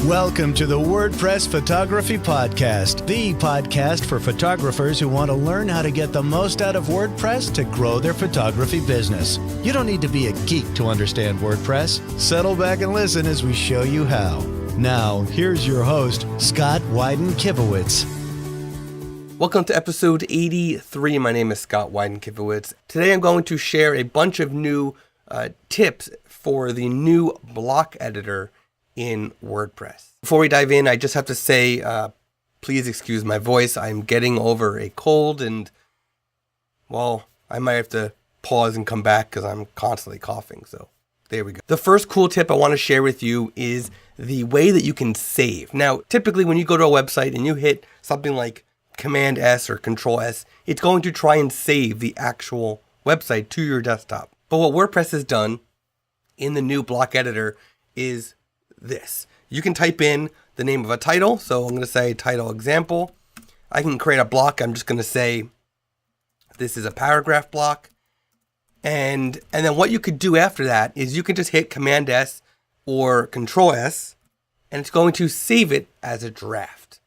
Welcome to the WordPress Photography Podcast, the podcast for photographers who want to learn how to get the most out of WordPress to grow their photography business. You don't need to be a geek to understand WordPress. Settle back and listen as we show you how. Now, here's your host, Scott Wyden-Kivowitz. Welcome to episode 83. My name is Scott Wyden-Kivowitz. Today I'm going to share a bunch of new tips for the new block editor in WordPress. Before we dive in, I just have to say, please excuse my voice. I'm getting over a cold and, well, I might have to pause and come back because I'm constantly coughing. So there we go. The first cool tip I want to share with you is the way that you can save. Now, typically when you go to a website and you hit something like Command S or Control S, it's going to try and save the actual website to your desktop. But what WordPress has done in the new block editor is this. You can type in the name of a title. So I'm going to say title example. I can create a block. I'm just going to say this is a paragraph block. And then what you could do after that is you can just hit Command S or Control S and it's going to save it as a draft.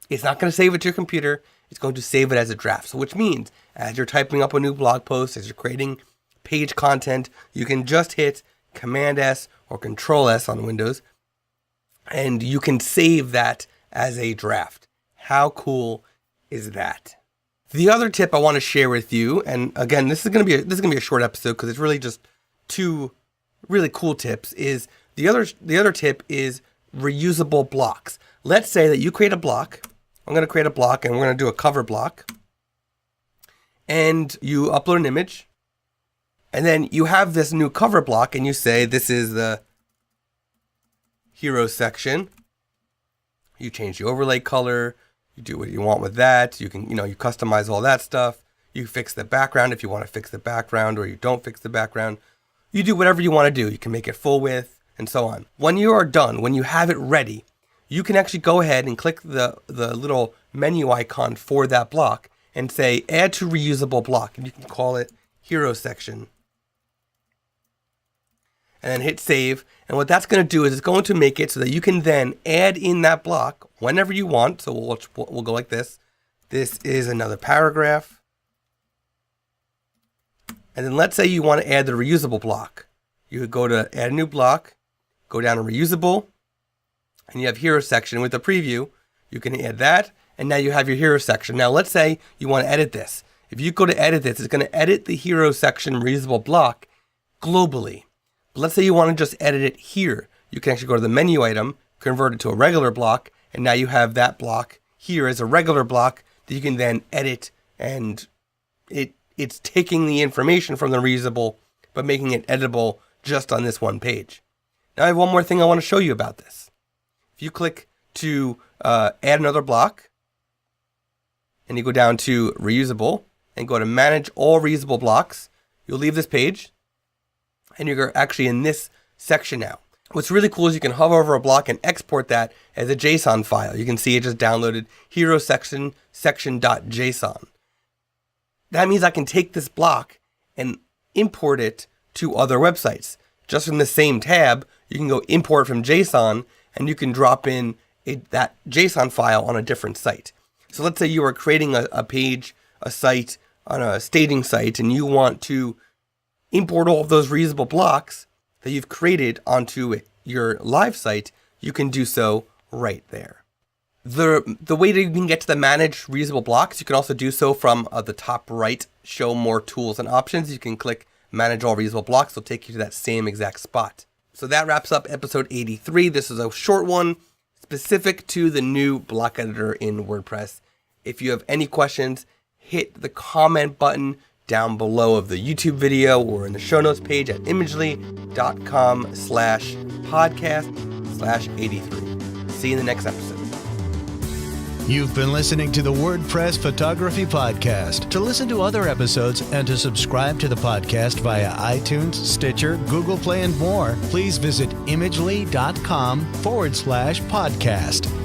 It's not going to save it to your computer. It's going to save it as a draft. So which means as you're typing up a new blog post, as you're creating page content, you can just hit Command S or Control S on Windows, and you can save that as a draft. How cool is that? The other tip I want to share with you, and again, this is going to be a short episode because it's really just two really cool tips. Is the other tip is reusable blocks. Let's say that you create a block. I'm going to create a block, and we're going to do a cover block, and you upload an image. And then you have this new cover block and you say, this is the hero section. You change the overlay color. You do what you want with that. You can, you customize all that stuff. You fix the background if you want to fix the background or you don't fix the background. You do whatever you want to do. You can make it full width and so on. When you are done, when you have it ready, you can actually go ahead and click the little menu icon for that block and say, add to reusable block. And you can call it hero section. And then hit save. And what that's going to do is it's going to make it so that you can then add in that block whenever you want. So we'll go like this. This is another paragraph. And then let's say you want to add the reusable block. You would go to add a new block, go down to reusable, and you have hero section with the preview. You can add that. And now you have your hero section. Now let's say you want to edit this. If you go to edit this, it's going to edit the hero section reusable block globally. Let's say you want to just edit it here. You can actually go to the menu item, convert it to a regular block, and now you have that block here as a regular block that you can then edit, and it's taking the information from the reusable, but making it editable just on this one page. Now I have one more thing I want to show you about this. If you click to add another block, and you go down to reusable, and go to manage all reusable blocks, you'll leave this page. And you're actually in this section now. What's really cool is you can hover over a block and export that as a JSON file. You can see it just downloaded hero section.json. That means I can take this block and import it to other websites. Just from the same tab, you can go import from JSON and you can drop in that JSON file on a different site. So let's say you are creating a page, a site on a staging site, and you want to import all of those reusable blocks that you've created onto your live site. You can do so right there. The way that you can get to the manage reusable blocks, you can also do so from the top right, show more tools and options. You can click manage all reusable blocks. It'll take you to that same exact spot. So that wraps up episode 83. This is a short one specific to the new block editor in WordPress. If you have any questions, hit the comment button down below of the YouTube video or in the show notes page at imagely.com/podcast/83. See you in the next episode. You've been listening to the WordPress Photography Podcast. To listen to other episodes and to subscribe to the podcast via iTunes, Stitcher, Google Play, and more, please visit imagely.com/podcast.